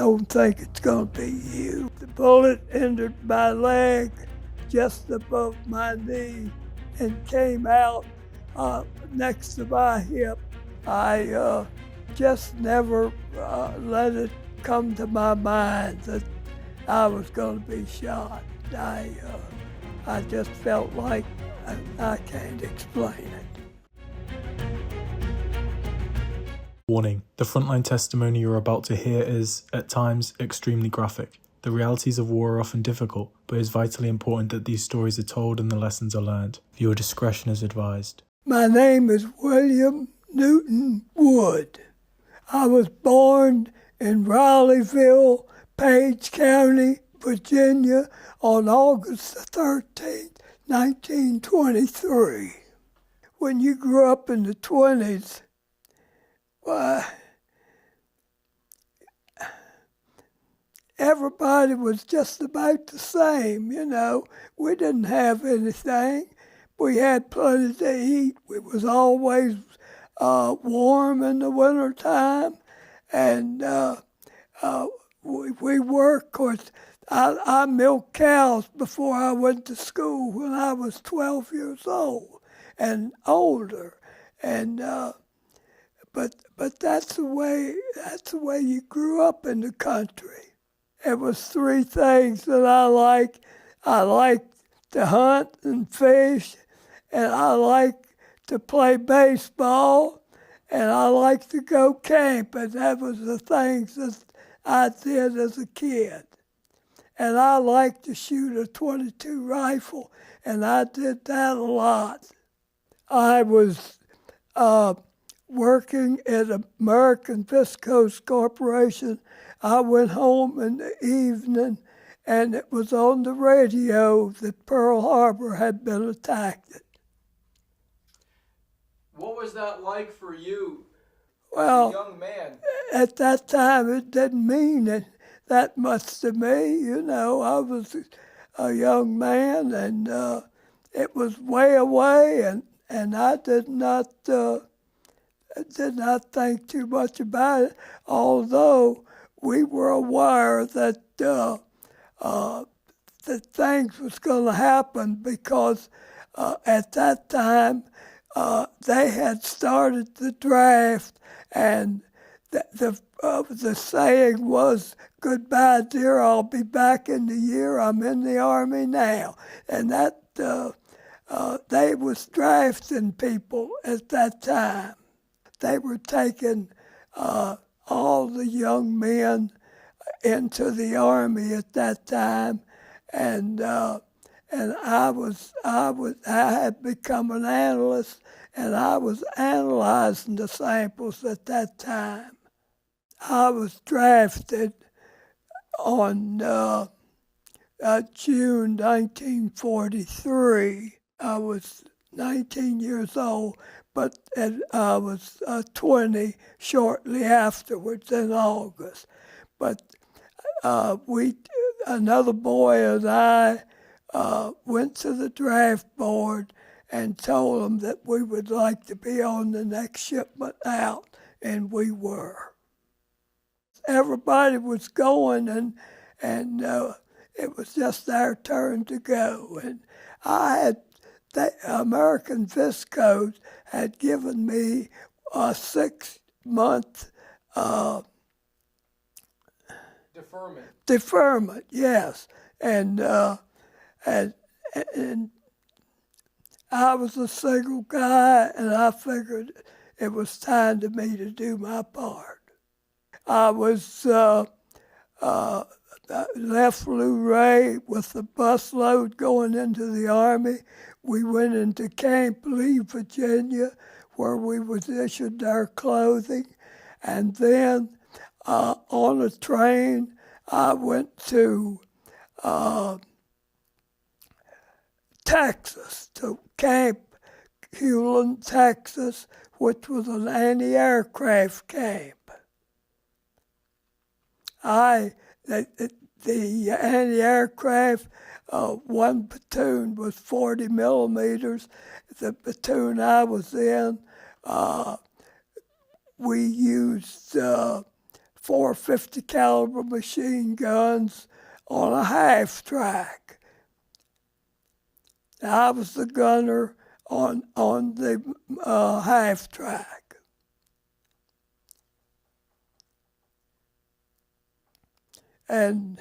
don't think it's going to be you. The bullet entered my leg just above my knee and came out next to my hip. I just never let it come to my mind that I was going to be shot. I just felt like I can't explain it. Warning, the frontline testimony you're about to hear is, at times, extremely graphic. The realities of war are often difficult, but it's vitally important that these stories are told and the lessons are learned. Viewer discretion is advised. My name is William Newton Wood. I was born in Rileyville, Page County, Virginia, on August 13th, 1923. When you grew up in the 20s, everybody was just about the same, you know. We didn't have anything. We had plenty to eat. It was always warm in the wintertime. And we worked, of course. I milked cows before I went to school when I was 12 years old and older. And but that's the way you grew up in the country. It was three things that I like. I like to hunt and fish, and I like to play baseball, and I like to go camping. That was the things that I did as a kid. And I like to shoot a .22 rifle, and I did that a lot. I was working at American Viscose Corporation. I went home in the evening, and it was on the radio that Pearl Harbor had been attacked. What was that like for you as a young man? At that time, it didn't mean that much to me. You know, I was a young man, and it was way away, and I did not think too much about it, although we were aware that things was going to happen because at that time they had started the draft, and the saying was, "Goodbye, dear, I'll be back in the year I'm in the Army now." And that they was drafting people at that time. They were taking all the young men into the Army at that time, and I had become an analyst, and I was analyzing the samples at that time. I was drafted on June 1943. I was 19 years old, but I was 20 shortly afterwards in August. But another boy and I went to the draft board and told them that we would like to be on the next shipment out, and we were. Everybody was going, and it was just our turn to go. And the American Viscose had given me a 6-month deferment, yes. And I was a single guy, and I figured it was time to me to do my part. I was left Luray with the busload going into the Army. We went into Camp Lee, Virginia, where we was issued our clothing. And then on a train, I went to Texas, to Camp Hewlin, Texas, which was an anti-aircraft camp. The anti-aircraft, one platoon was 40 millimeters. The platoon I was in, we used .450 caliber machine guns on a half track. I was the gunner on the half track. And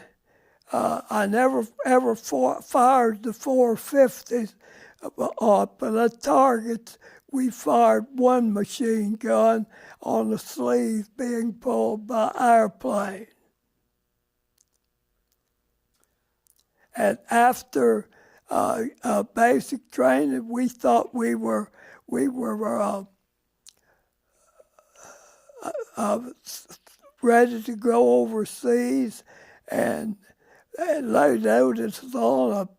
I never ever fired the .450s, but at targets we fired one machine gun on the sleeve being pulled by airplane. And after basic training, we thought we were ready to go overseas, and they loaded us on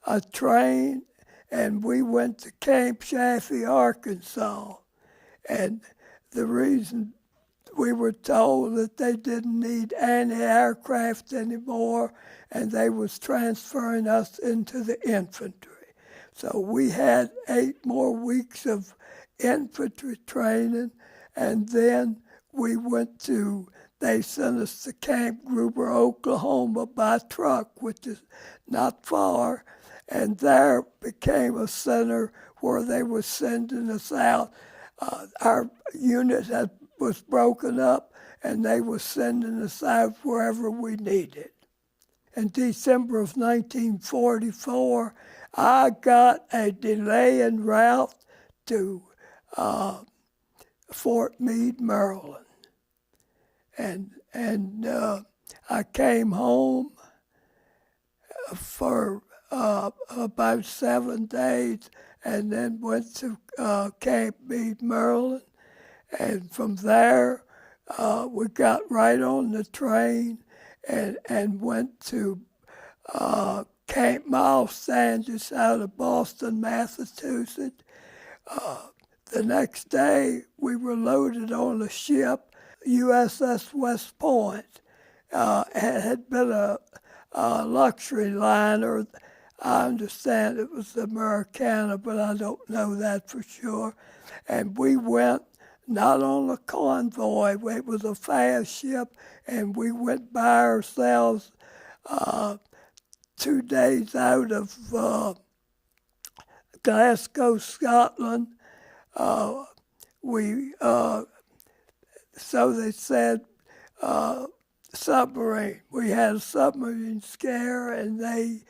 a train, and we went to Camp Chaffee, Arkansas. And the reason we were told that they didn't need anti-aircraft anymore, and they was transferring us into the infantry. So we had 8 more weeks of infantry training, and then they sent us to Camp Gruber, Oklahoma by truck, which is not far, and there became a center where they were sending us out. Our unit was broken up, and they were sending us out wherever we needed. In December of 1944, I got a delay en route to Fort Meade, Maryland. And I came home for about 7 days, and then went to Camp Meade, Maryland. And from there, we got right on the train and went to Camp Miles Sanders out of Boston, Massachusetts. The next day, we were loaded on a ship, USS West Point. It had been a luxury liner. I understand it was the Americana, but I don't know that for sure. And we went not on a convoy, it was a fast ship, and we went by ourselves 2 days out of Glasgow, Scotland. So they said, submarine. We had a submarine scare, and they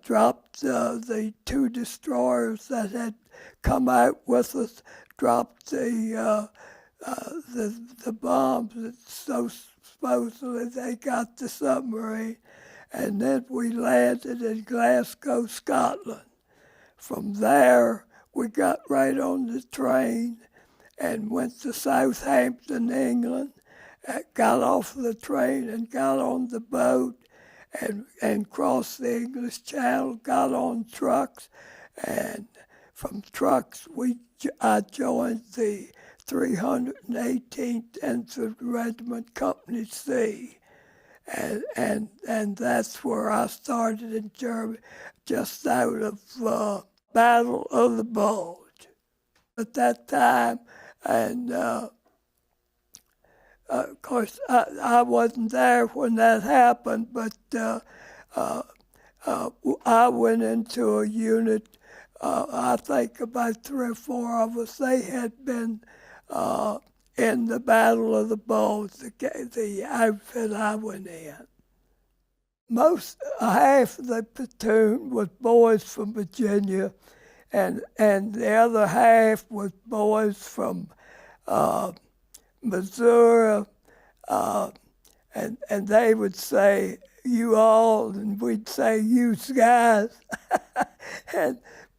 dropped the 2 destroyers that had come out with us, dropped the bombs, and so supposedly they got the submarine. And then we landed in Glasgow, Scotland. From there, we got right on the train and went to Southampton, England, got off the train and got on the boat and crossed the English Channel, got on trucks, and from trucks I joined the 318th Infantry Regiment Company C. And that's where I started in Germany, just out of Battle of the Bulge. At that time, and of course, I wasn't there when that happened, but I went into a unit, I think about 3 or 4 of us, they had been in the Battle of the Bulge, the outfit I went in. Half of the platoon was boys from Virginia, and the other half was boys from Missouri, and they would say, "You all," and we'd say, "You guys."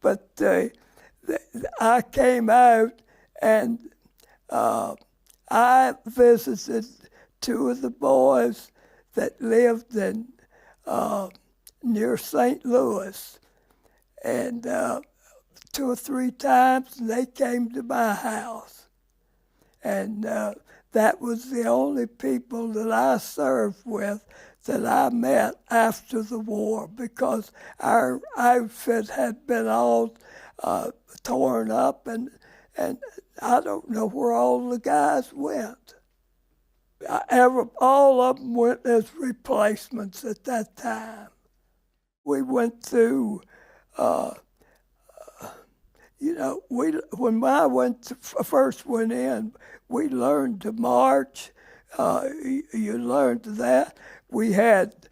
But I came out, and I visited 2 of the boys that lived in near St. Louis, and 2 or 3 times they came to my house, and that was the only people that I served with that I met after the war, because our outfit had been all torn up, and I don't know where all the guys went. All of them went as replacements at that time. We went through, when I first went in, we learned to march. You learned that. We had,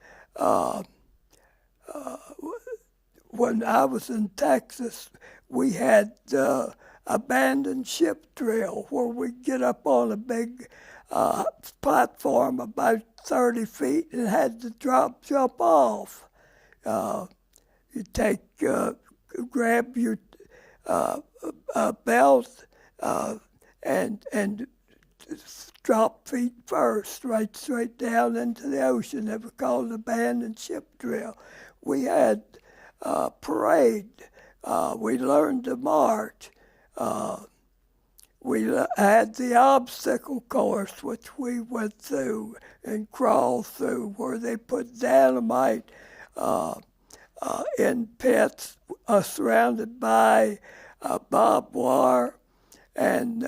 when I was in Texas, we had abandoned ship drill where we get up on a big platform about 30 feet and had to jump off. You grab your belt and drop feet first, straight down into the ocean. They were called abandoned ship drill. We had parade. We learned to march. We had the obstacle course, which we went through and crawled through, where they put dynamite in pits surrounded by barbed wire, and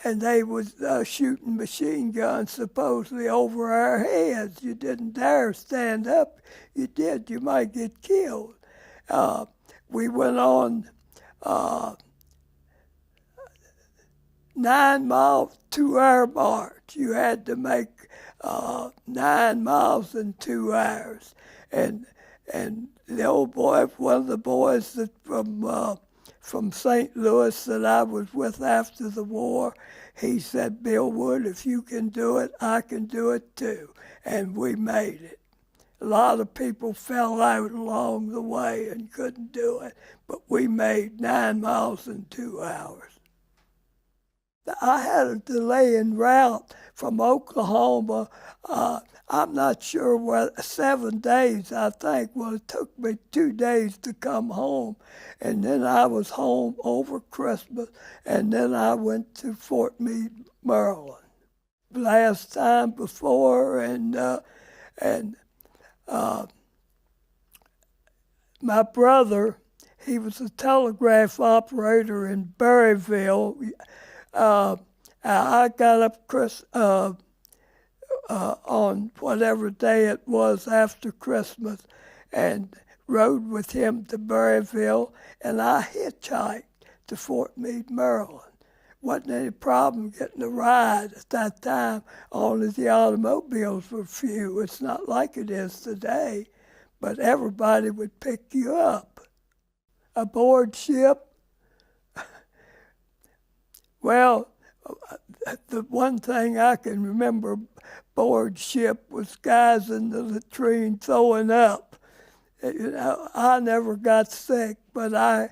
they was shooting machine guns supposedly over our heads. You didn't dare stand up. You did, you might get killed. We went on 9-mile, 2-hour march. You had to make 9 miles in 2 hours. And the old boy, one of the boys that from St. Louis that I was with after the war, he said, "Bill Wood, if you can do it, I can do it too." And we made it. A lot of people fell out along the way and couldn't do it, but we made 9 miles in 2 hours. I had a delay en route from Oklahoma. I'm not sure what, 7 days, I think. Well, it took me 2 days to come home. And then I was home over Christmas, and then I went to Fort Meade, Maryland. Last time before, and my brother, he was a telegraph operator in Berryville. I got up on whatever day it was after Christmas and rode with him to Berryville, and I hitchhiked to Fort Meade, Maryland. Wasn't any problem getting a ride at that time, only the automobiles were few. It's not like it is today, but everybody would pick you up. Aboard ship, well, the one thing I can remember aboard ship was guys in the latrine throwing up. You know, I never got sick, but I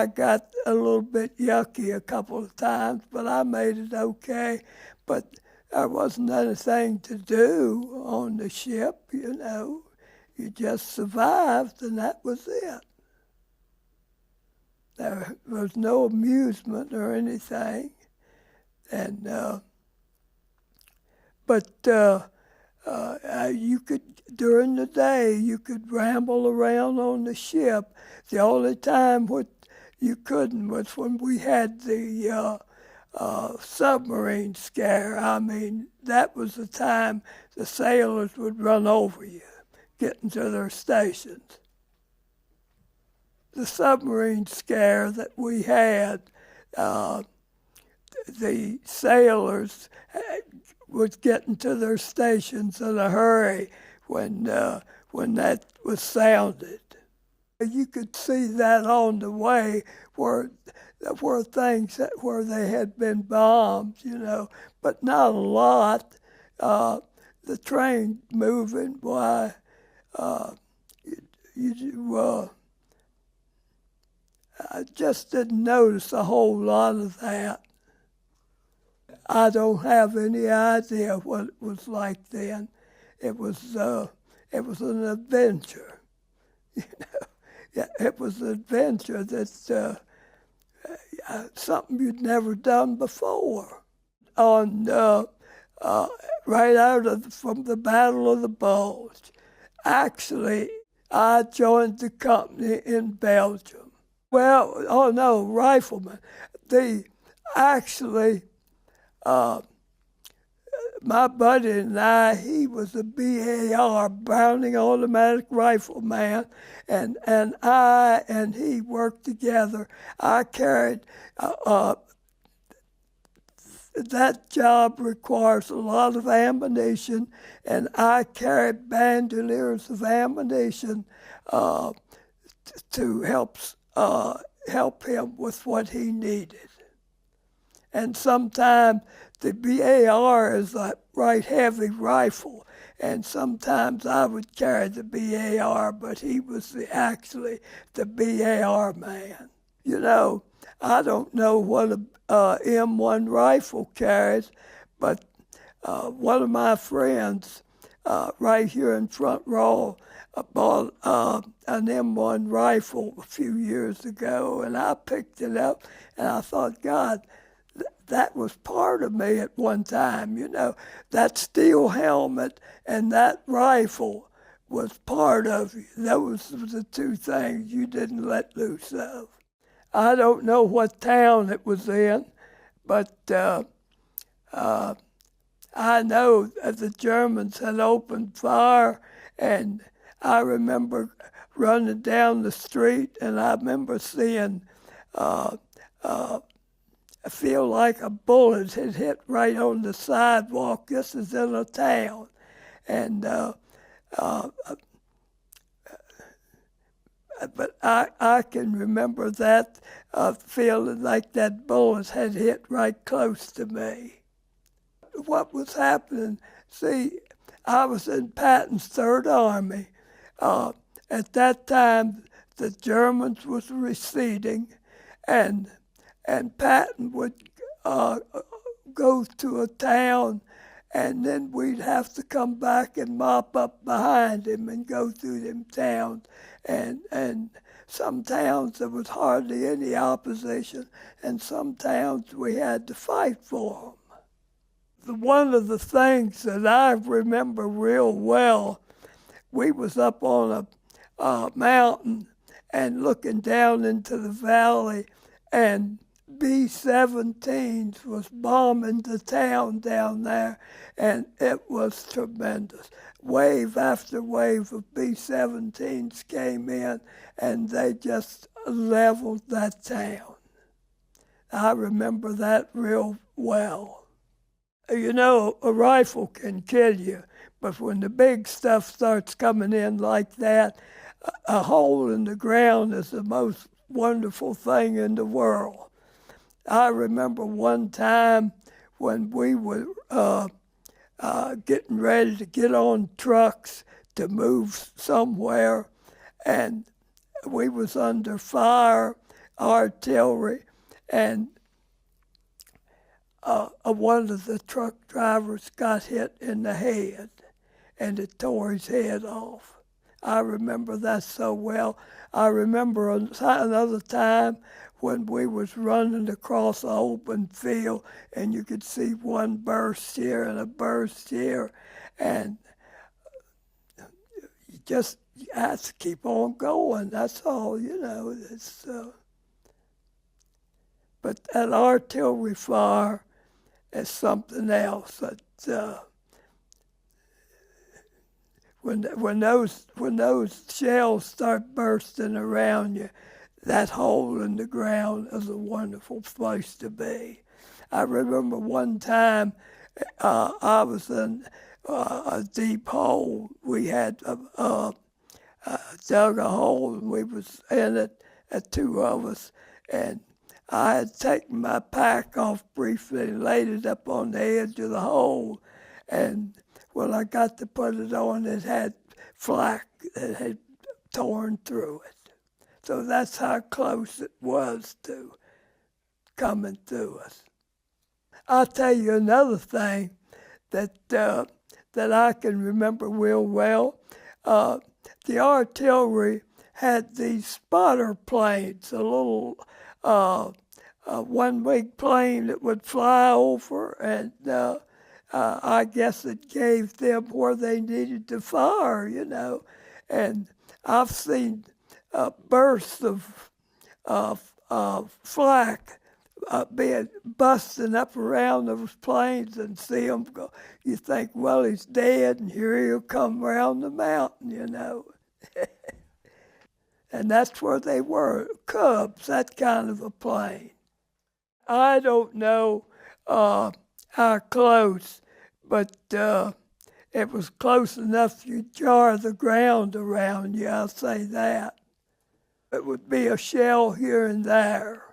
got a little bit yucky a couple of times, but I made it okay. But there wasn't anything to do on the ship, you know. You just survived, and that was it. There was no amusement or anything. And you could, during the day, you could ramble around on the ship. The only time what you couldn't was when we had the submarine scare. I mean, that was the time the sailors would run over you, getting to their stations. The submarine scare that we had, the sailors was getting to their stations in a hurry when that was sounded. You could see that on the way where they had been bombed, you know, but not a lot. The train moving, why, I just didn't notice a whole lot of that. I don't have any idea what it was like then. It was an adventure, you know. Yeah, it was an adventure that something you'd never done before. On right from the Battle of the Bulge, actually, I joined the company in Belgium. Well, oh no, rifleman. my buddy and I, he was a BAR, Browning Automatic Rifle man, and I and he worked together. I carried, that job requires a lot of ammunition, and I carried bandoliers of ammunition to help him with what he needed. And sometimes the BAR is a right heavy rifle, and sometimes I would carry the BAR, but he was actually the BAR man. You know, I don't know what a M1 rifle carries, but one of my friends right here in Front Row bought an M1 rifle a few years ago, and I picked it up, and I thought, God, that was part of me at one time, you know. That steel helmet and that rifle was part of you. Those were the two things you didn't let loose of. I don't know what town it was in, but I know that the Germans had opened fire, and I remember running down the street, and I remember seeing I feel like a bullet had hit right on the sidewalk. This is in a town. And but I can remember that feeling like that bullet had hit right close to me. What was happening, see, I was in Patton's Third Army. At that time, the Germans was receding, and Patton would go to a town, and then we'd have to come back and mop up behind him and go through them towns. And some towns there was hardly any opposition, and some towns we had to fight for them. One of the things that I remember real well, we was up on a mountain and looking down into the valley, and B-17s was bombing the town down there, and it was tremendous. Wave after wave of B-17s came in, and they just leveled that town. I remember that real well. You know, a rifle can kill you, but when the big stuff starts coming in like that, a hole in the ground is the most wonderful thing in the world. I remember one time when we were getting ready to get on trucks to move somewhere, and we was under fire, artillery, and one of the truck drivers got hit in the head, and it tore his head off. I remember that so well. I remember another time when we was running across an open field, and you could see one burst here and a burst here, and you have to keep on going. That's all, you know. But that artillery fire is something else. That when those shells start bursting around you, that hole in the ground is a wonderful place to be. I remember one time I was in a deep hole. We had dug a hole, and we was in it, two of us, and I had taken my pack off briefly and laid it up on the edge of the hole, and when I got to put it on, it had flak that had torn through it. So that's how close it was to coming through us. I'll tell you another thing that I can remember real well. The artillery had these spotter planes, a little one-wing plane that would fly over, and I guess it gave them where they needed to fire, you know. And I've seen bursts of flak being busting up around those planes and see them go. You think, well, he's dead, and here he'll come around the mountain, you know. And that's where they were, Cubs, that kind of a plane. I don't know how close, but it was close enough you'd jar the ground around you, I'll say that. It would be a shell here and there.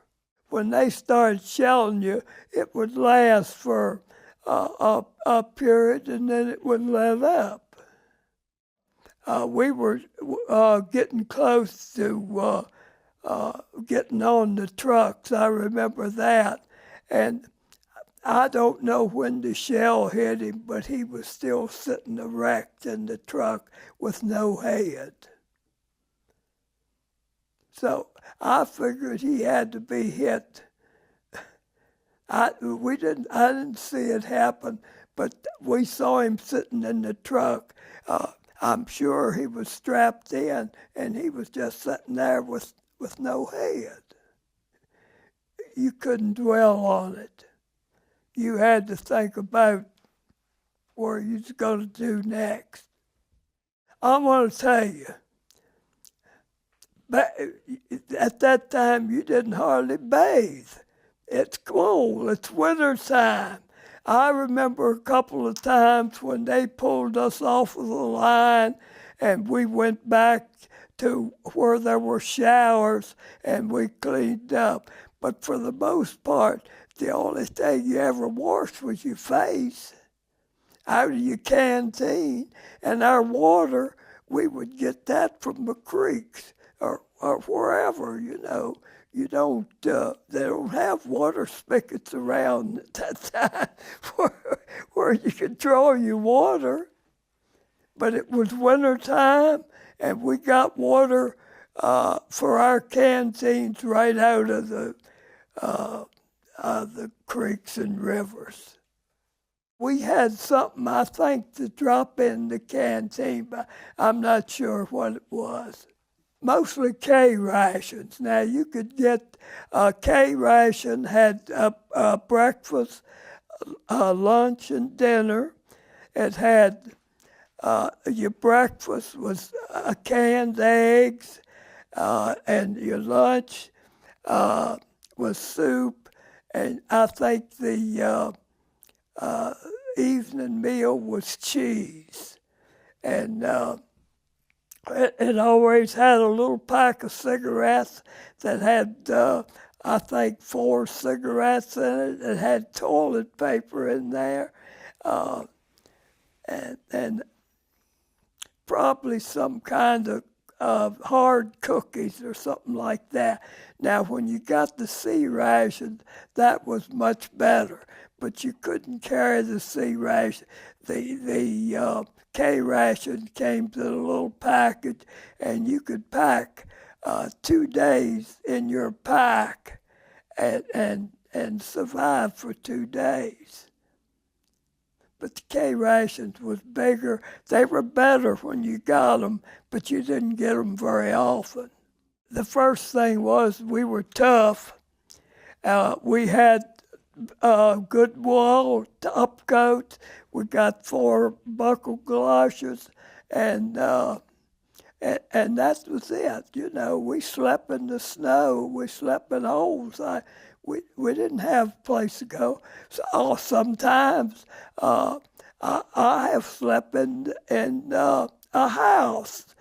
When they started shelling you, it would last for a period, and then it would let up. We were getting close to getting on the trucks. I remember that. And I don't know when the shell hit him, but he was still sitting erect in the truck with no head. So I figured he had to be hit. I didn't see it happen, but we saw him sitting in the truck. I'm sure he was strapped in, and he was just sitting there with no head. You couldn't dwell on it. You had to think about what you was going to do next. I want to tell you, but at that time you didn't hardly bathe. It's cold. It's winter time. I remember a couple of times when they pulled us off of the line and we went back to where there were showers and we cleaned up. But for the most part, the only thing you ever washed was your face out of your canteen. And our water, we would get that from the creeks or wherever, you know. You don't, they don't have water spigots around at that time where you could draw your water. But it was winter time, and we got water for our canteens right out of the creeks and rivers. We had something, I think, to drop in the canteen, but I'm not sure what it was. Mostly K rations. Now you could get a K ration, had breakfast, lunch, and dinner. It had your breakfast was canned eggs, and your lunch was soup, and I think the evening meal was cheese. And it always had a little pack of cigarettes that had, I think, 4 cigarettes in it. It had toilet paper in there, and probably some kind of hard cookies or something like that. Now, when you got the C ration, that was much better, but you couldn't carry the C ration. The K ration came to the little package, and you could pack 2 days in your pack and survive for 2 days. But the K rations was bigger. They were better when you got them, but you didn't get them very often. The first thing was we were tough. We had good wool top coats. We got 4 buckle galoshes, and that was it. You know, we slept in the snow. We slept in holes. We didn't have a place to go. So sometimes I have slept in a house.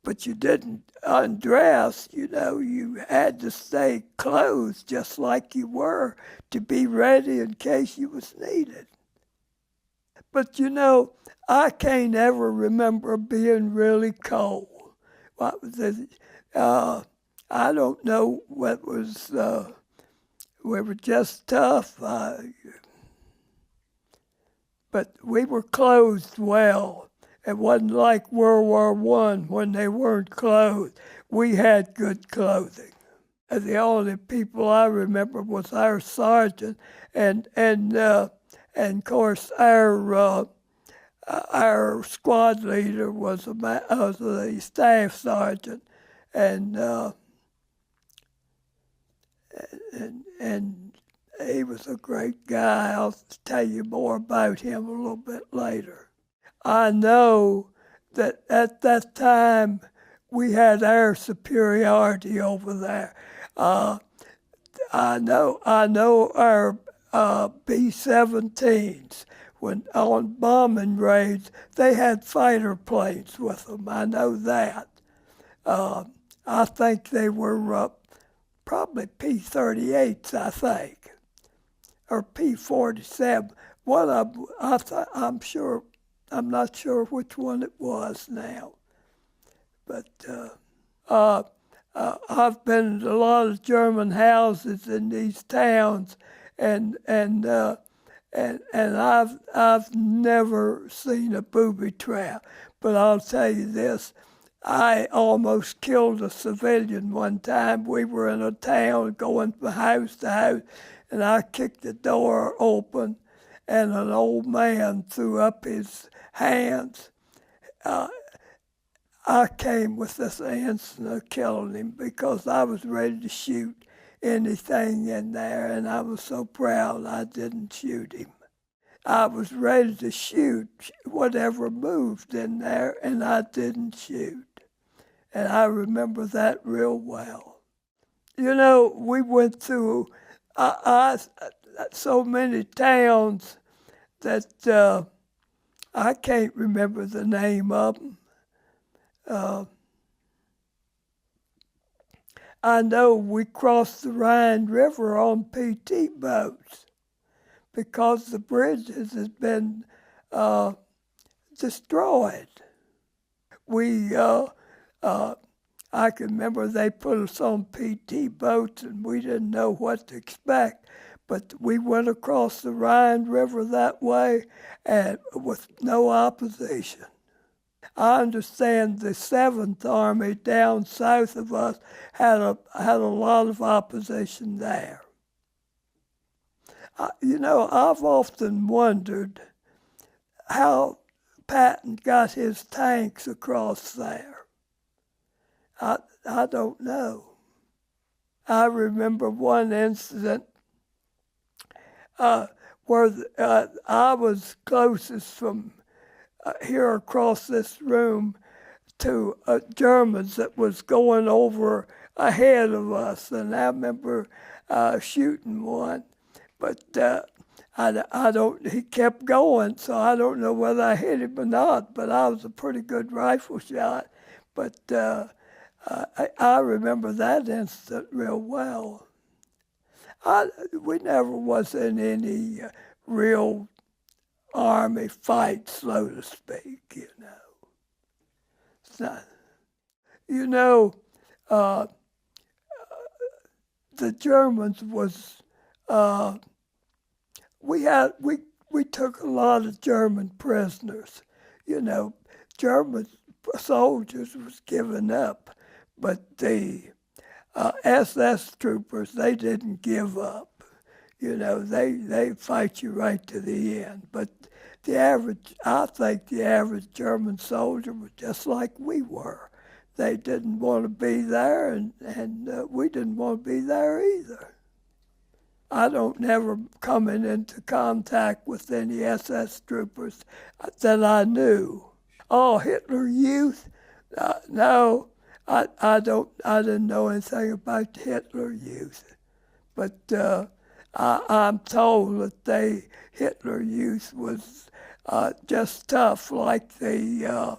But you didn't undress, you know, you had to stay clothed just like you were to be ready in case you was needed. But you know, I can't ever remember being really cold. What was it? I don't know what was, we were just tough, but we were clothed well. It wasn't like World War I when they weren't clothed. We had good clothing. And the only people I remember was our sergeant, and of course our squad leader was the staff sergeant, and and he was a great guy. I'll tell you more about him a little bit later. I know that at that time we had air superiority over there. I know our B-17s, when on bombing raids, they had fighter planes with them. I know that. I think they were probably P-38s, I think, or P-47. One of them, I'm not sure which one it was now. But I've been in a lot of German houses in these towns, and I've never seen a booby trap. But I'll tell you this, I almost killed a civilian one time. We were in a town going from house to house, and I kicked the door open, and an old man threw up his hands. I came with this instant of killing him because I was ready to shoot anything in there, and I was so proud I didn't shoot him. I was ready to shoot whatever moved in there, and I didn't shoot. And I remember that real well. You know, we went through so many towns that I can't remember the name of them. I know we crossed the Rhine River on PT boats because the bridges had been destroyed. I can remember they put us on PT boats and we didn't know what to expect, but we went across the Rhine River that way and with no opposition. I understand the 7th Army down south of us had a lot of opposition there. You know, I've often wondered how Patton got his tanks across there. I don't know. I remember one incident where I was closest from here across this room to Germans that was going over ahead of us, and I remember shooting one, but I don't. He kept going, so I don't know whether I hit him or not. But I was a pretty good rifle shot. But I remember that incident real well. We never was in any real army fight, so to speak, you know. It's not, you know, the Germans was, we took a lot of German prisoners. You know, German soldiers was giving up, but the SS troopers, they didn't give up. You know, they fight you right to the end. But I think the average German soldier was just like we were. They didn't want to be there, and we didn't want to be there either. I don't never coming into contact with any SS troopers that I knew. Oh, Hitler Youth? No, I didn't know anything about the Hitler Youth. But I'm told that Hitler Youth was just tough, like the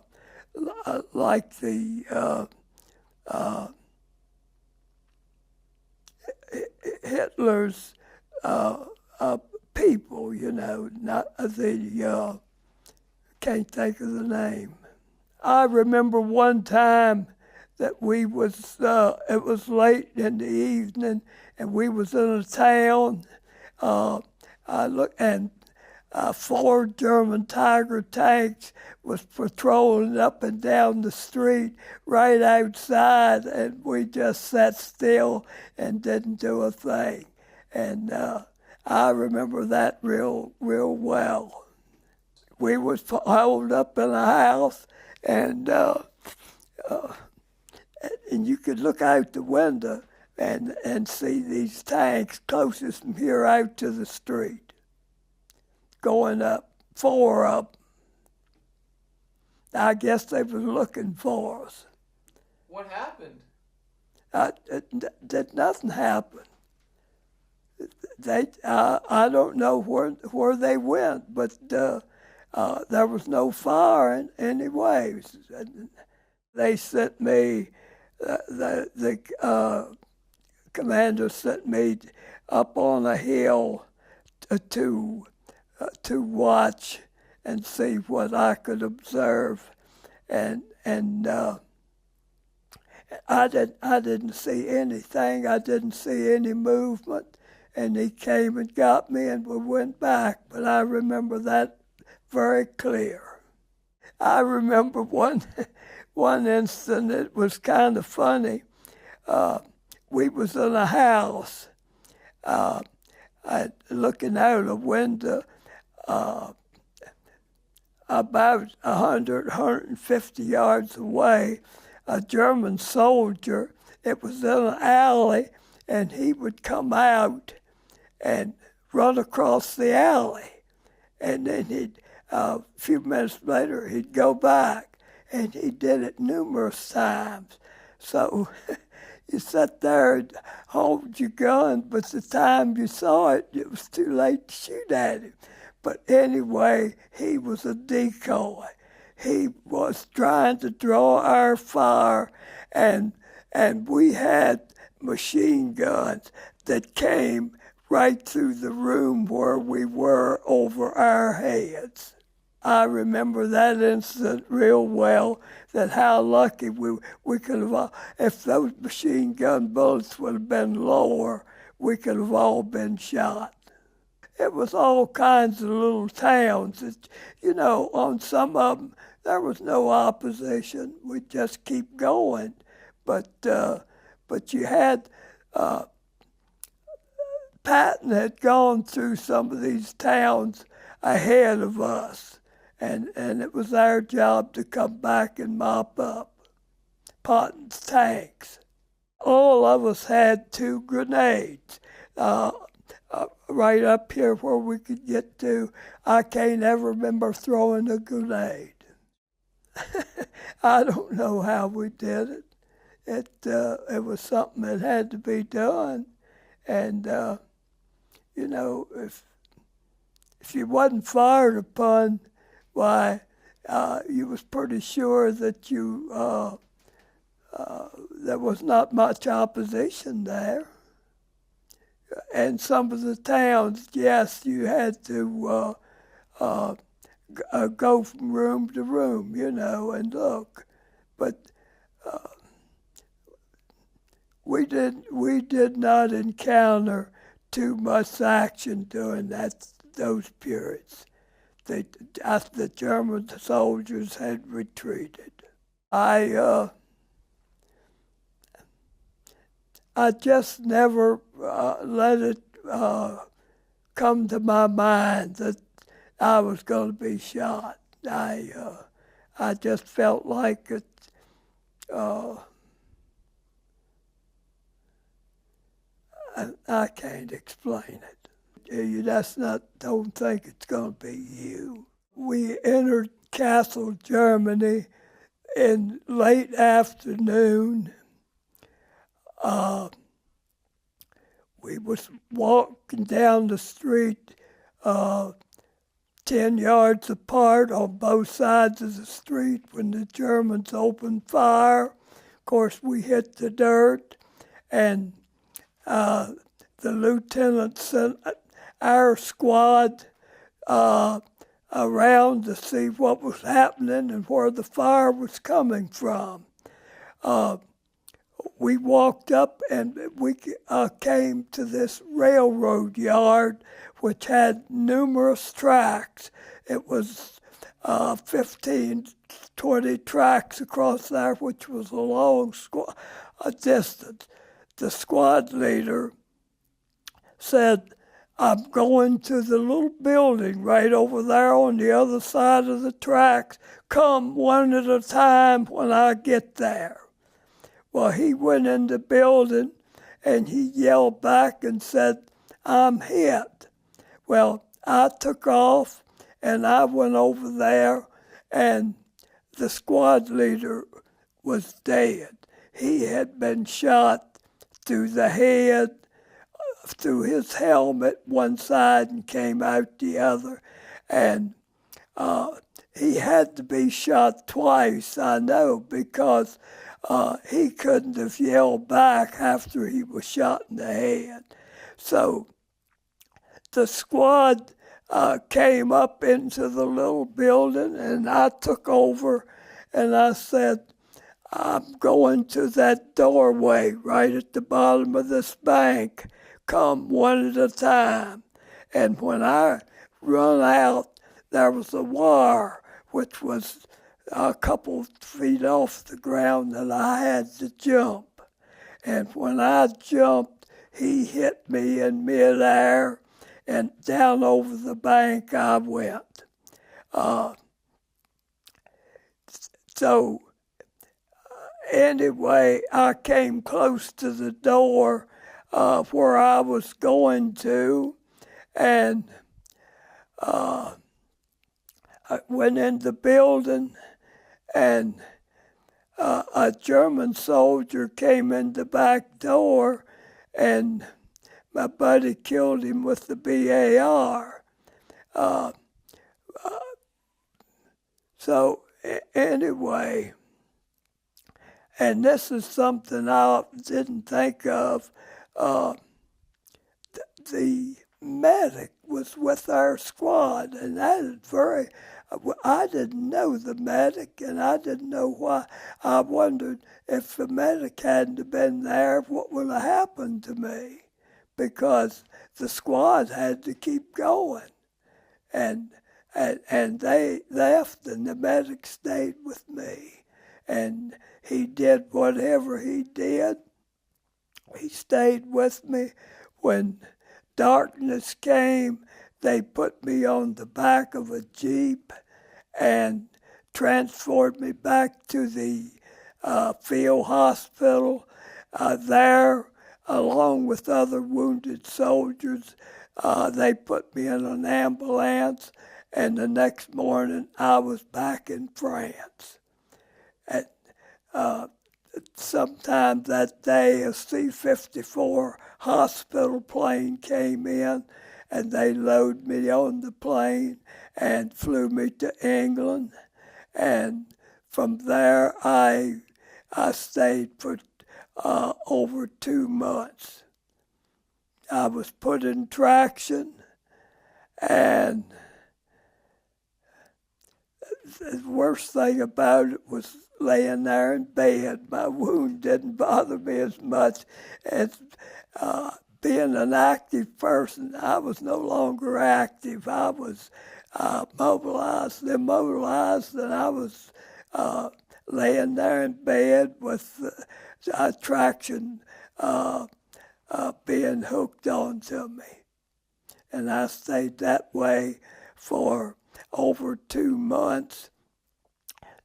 Hitler's people, you know, not the can't think of the name. I remember one time that it was late in the evening, and we was in a town. And 4 German Tiger tanks was patrolling up and down the street right outside, and we just sat still and didn't do a thing. And I remember that real well. We was holed up in a house, and you could look out the window and see these tanks closest from here out to the street, going up, 4 up. I guess they was looking for us. What happened? Did nothing happen. I don't know where they went, but there was no firing anyways. They sent me, the commander sent me up on a hill to watch and see what I could observe, and I didn't see anything. I didn't see any movement, and he came and got me, and we went back. But I remember that very clear. I remember one instant. It was kind of funny. We was in a house, looking out a window, about 150 yards away. A German soldier. It was in an alley, and he would come out and run across the alley, and then a few minutes later, he'd go back, and he did it numerous times. So you sat there and hold your gun, but the time you saw it, it was too late to shoot at him. But anyway, he was a decoy. He was trying to draw our fire, and we had machine guns that came right through the room where we were over our heads. I remember that incident real well, that how lucky we could have, if those machine gun bullets would have been lower, we could have all been shot. It was all kinds of little towns. On some of them, there was no opposition. We'd just keep going. But you had, Patton had gone through some of these towns ahead of us, and it was our job to come back and mop up Patton's tanks. All of us had 2 grenades. Right up here where we could get to. I can't ever remember throwing a grenade. I don't know how we did it. It was something that had to be done, and if you wasn't fired upon, why, you was pretty sure that there was not much opposition there. And some of the towns, yes, you had to go from room to room, and look. But we did not encounter too much action during those periods. The German soldiers had retreated. I just never let it come to my mind that I was going to be shot. I just felt like it. I can't explain it. You don't think it's going to be you. We entered Kassel, Germany in late afternoon. We was walking down the street 10 yards apart on both sides of the street when the Germans opened fire. Of course, we hit the dirt, and the lieutenant sent our squad around to see what was happening and where the fire was coming from. We walked up, and we came to this railroad yard, which had numerous tracks. It was 15, 20 tracks across there, which was a long distance. The squad leader said, "I'm going to the little building right over there on the other side of the tracks. Come one at a time when I get there." Well, he went in the building, and he yelled back and said, "I'm hit." Well, I took off, and I went over there, and the squad leader was dead. He had been shot through the head, through his helmet one side and came out the other. And he had to be shot twice, I know, because he couldn't have yelled back after he was shot in the head. So the squad came up into the little building, and I took over, and I said, "I'm going to that doorway right at the bottom of this bank. Come one at a time." And when I run out, there was a wire which was a couple feet off the ground, and I had to jump. And when I jumped, he hit me in midair, and down over the bank I went. So anyway, I came close to the door where I was going to, and I went in the building, and a German soldier came in the back door, and my buddy killed him with the BAR. So anyway, and this is something I didn't think of. The medic was with our squad, and that is very. I didn't know the medic, and I didn't know why. I wondered if the medic hadn't been there, what would have happened to me, because the squad had to keep going, and they left, and the medic stayed with me, and he did whatever he did. He stayed with me. When darkness came, they put me on the back of a Jeep and transported me back to the field hospital. There, along with other wounded soldiers, they put me in an ambulance, and the next morning I was back in France. And sometime that day, a C-54 hospital plane came in, and they loaded me on the plane and flew me to England. And from there, I stayed for over 2 months. I was put in traction, and the worst thing about it was laying there in bed. My wound didn't bother me as much as being an active person. I was no longer active. I was mobilized, immobilized, and I was laying there in bed with traction being hooked onto me. And I stayed that way for over 2 months.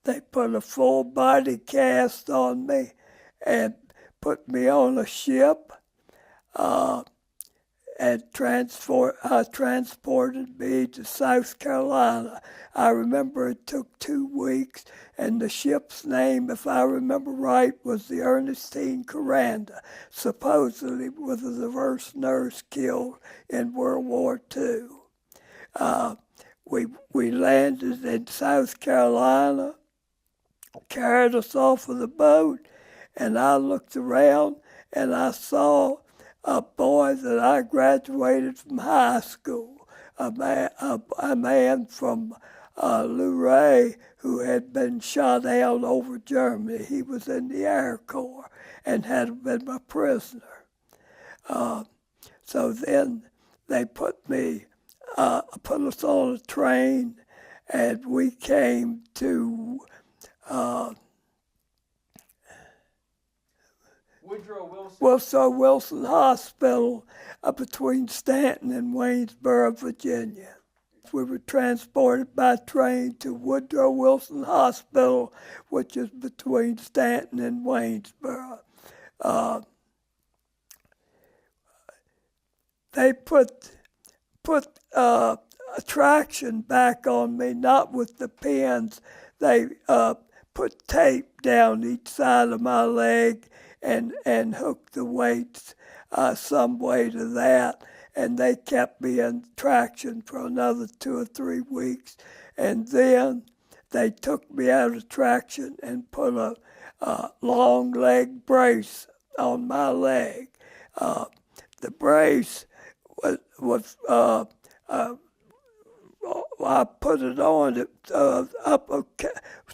They put a full body cast on me and put me on a ship and transported me to South Carolina. I remember it took 2 weeks, and the ship's name, if I remember right, was the Ernestine Coranda, supposedly was the first nurse killed in World War II. We landed in South Carolina, carried us off of the boat, and I looked around and I saw a boy that I graduated from high school, a man from Liberate who had been shot out over Germany. He was in the Air Corps and had been my prisoner. So then they put us on a train, and we came to Woodrow Wilson Hospital between Stanton and Waynesboro, Virginia. We were transported by train to Woodrow Wilson Hospital, which is between Stanton and Waynesboro. they put traction back on me, not with the pins. They put tape down each side of my leg and hooked the weights some way to that. And they kept me in traction for another 2 or 3 weeks. And then they took me out of traction and put a long leg brace on my leg. The brace was I put it on up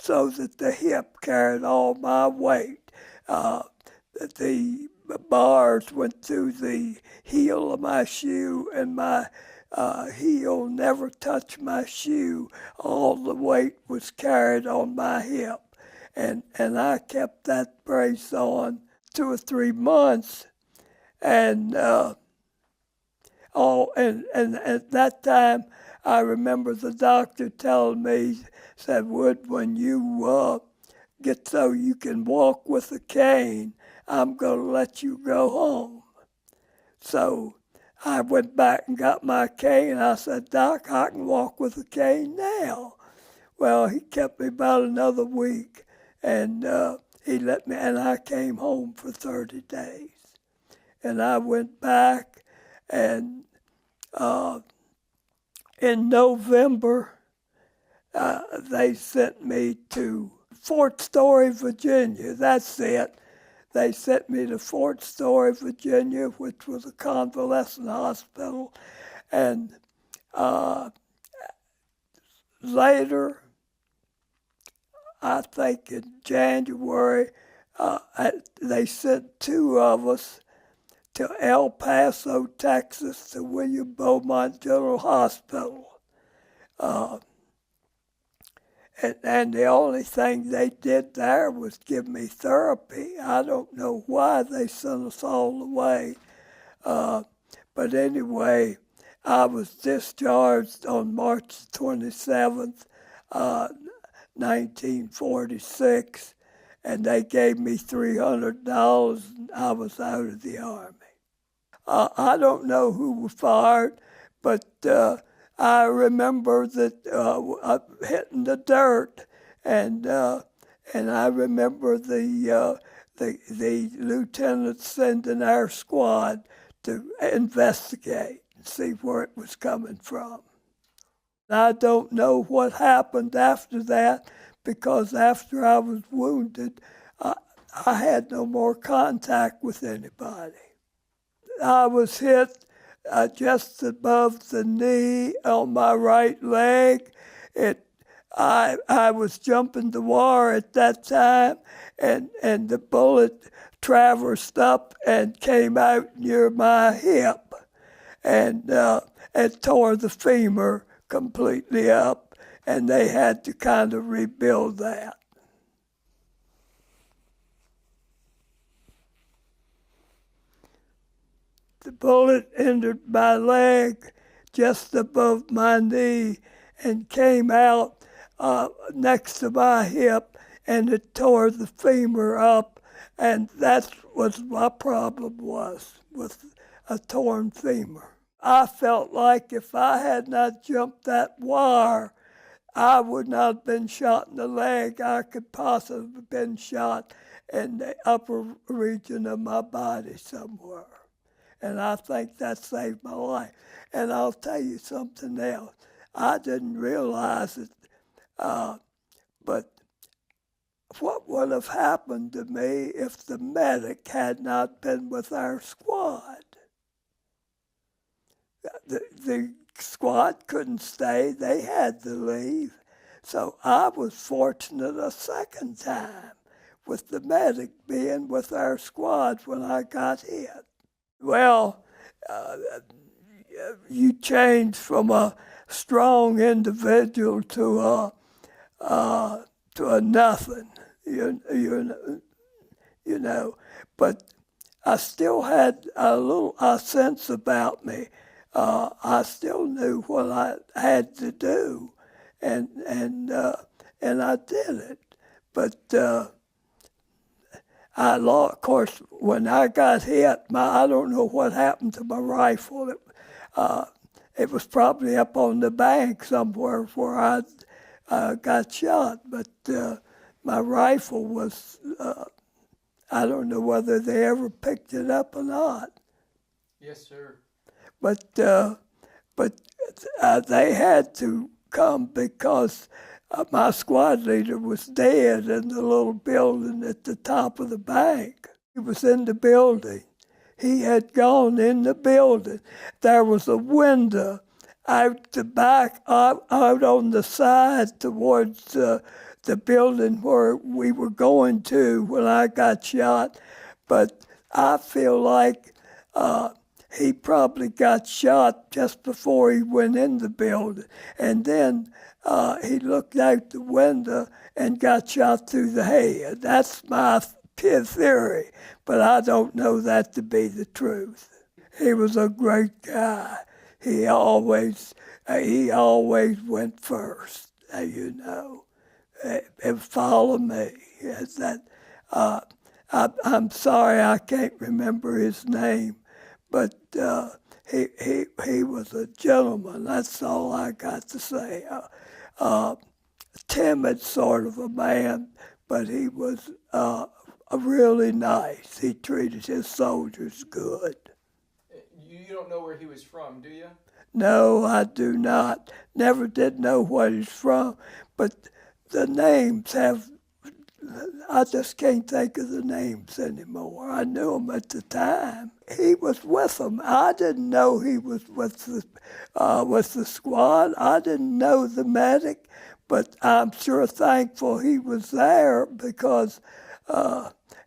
so that the hip carried all my weight. The bars went through the heel of my shoe, and my heel never touched my shoe. All the weight was carried on my hip, and I kept that brace on 2 or 3 months, and at that time, I remember the doctor telling me, said, "Wood, when you get so you can walk with a cane, I'm going to let you go home." So I went back and got my cane. I said, "Doc, I can walk with a cane now." Well, he kept me about another week, and he let me, and I came home for 30 days. And I went back, and in November, they sent me to Fort Story, Virginia. That's it. They sent me to Fort Story, Virginia, which was a convalescent hospital. And later, I think in January, they sent 2 of us to El Paso, Texas, to William Beaumont General Hospital. And the only thing they did there was give me therapy. I don't know why they sent us all away. But anyway, I was discharged on March 27th, 1946, and they gave me $300, and I was out of the Army. I don't know who was fired, but I remember that hitting the dirt, and I remember the lieutenant sending our squad to investigate and see where it was coming from. I don't know what happened after that, because after I was wounded, I had no more contact with anybody. I was hit just above the knee on my right leg. I was jumping the wire at that time, and the bullet traversed up and came out near my hip, and it tore the femur completely up, and they had to kind of rebuild that. The bullet entered my leg just above my knee and came out next to my hip, and it tore the femur up, and that's what my problem was, with a torn femur. I felt like if I had not jumped that wire, I would not have been shot in the leg. I could possibly have been shot in the upper region of my body somewhere. And I think that saved my life. And I'll tell you something else. I didn't realize it, but what would have happened to me if the medic had not been with our squad? The squad couldn't stay. They had to leave. So I was fortunate a second time with the medic being with our squad when I got hit. Well, you change from a strong individual to a nothing, you know. But I still had a sense about me. I still knew what I had to do, and I did it. But of course, when I got hit, I don't know what happened to my rifle. it was probably up on the bank somewhere where I got shot, but my rifle was, I don't know whether they ever picked it up or not. Yes, sir. But they had to come because my squad leader was dead in the little building at the top of the bank. He was in the building. He had gone in the building. There was a window out the back, out on the side towards the building where we were going to when I got shot. But I feel like he probably got shot just before he went in the building. And then he looked out the window and got shot through the head. That's my theory, but I don't know that to be the truth. He was a great guy. He always went first, you know, and follow me. I'm sorry I can't remember his name, but he was a gentleman. That's all I got to say. Timid sort of a man, but he was really nice. He treated his soldiers good. You don't know where he was from, do you? No, I do not. Never did know what he's from, but the names have, I just can't think of the names anymore. I knew him at the time. He was with them. I didn't know he was with the squad. I didn't know the medic, but I'm sure thankful he was there because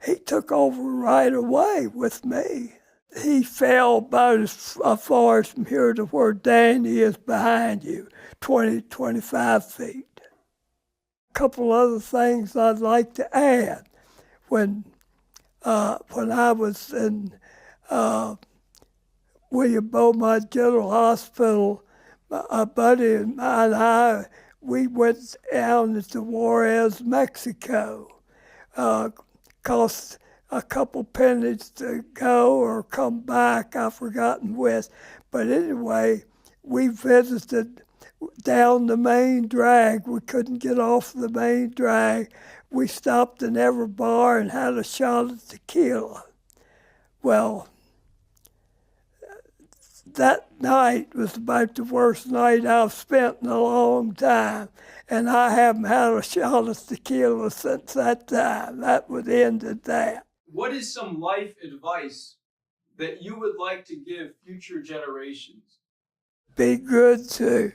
he took over right away with me. He fell about as far as from here to where Danny is behind you, 20, 25 feet. A couple other things I'd like to add. When I was in William Beaumont General Hospital, a buddy and I, we went down to Juarez, Mexico. Cost a couple pennies to go or come back, I've forgotten which. But anyway, we visited down the main drag. We couldn't get off the main drag. We stopped in every bar and had a shot of tequila. Well, that night was about the worst night I've spent in a long time, and I haven't had a shot of tequila since that time. That would end at that. What is some life advice that you would like to give future generations? Be good to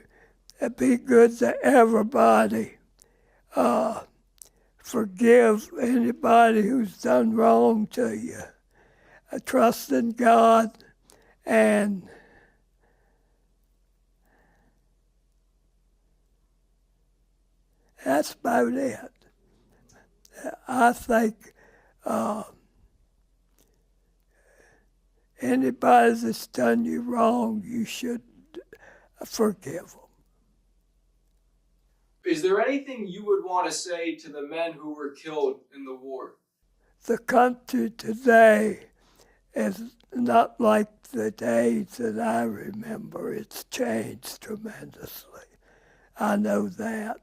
everybody. Forgive anybody who's done wrong to you. Trust in God, and that's about it. I think anybody that's done you wrong, you should forgive them. Is there anything you would want to say to the men who were killed in the war? The country today is not like the days that I remember. It's changed tremendously. I know that.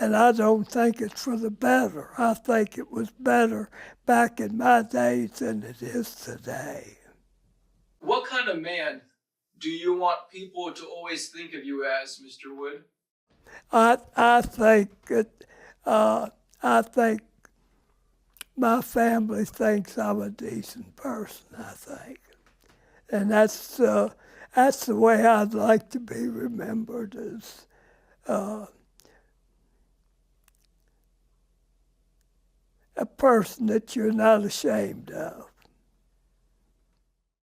And I don't think it's for the better. I think it was better back in my days than it is today. What kind of man do you want people to always think of you as, Mr. Wood? I think my family thinks I'm a decent person, I think. And that's the way I'd like to be remembered, as a person that you're not ashamed of.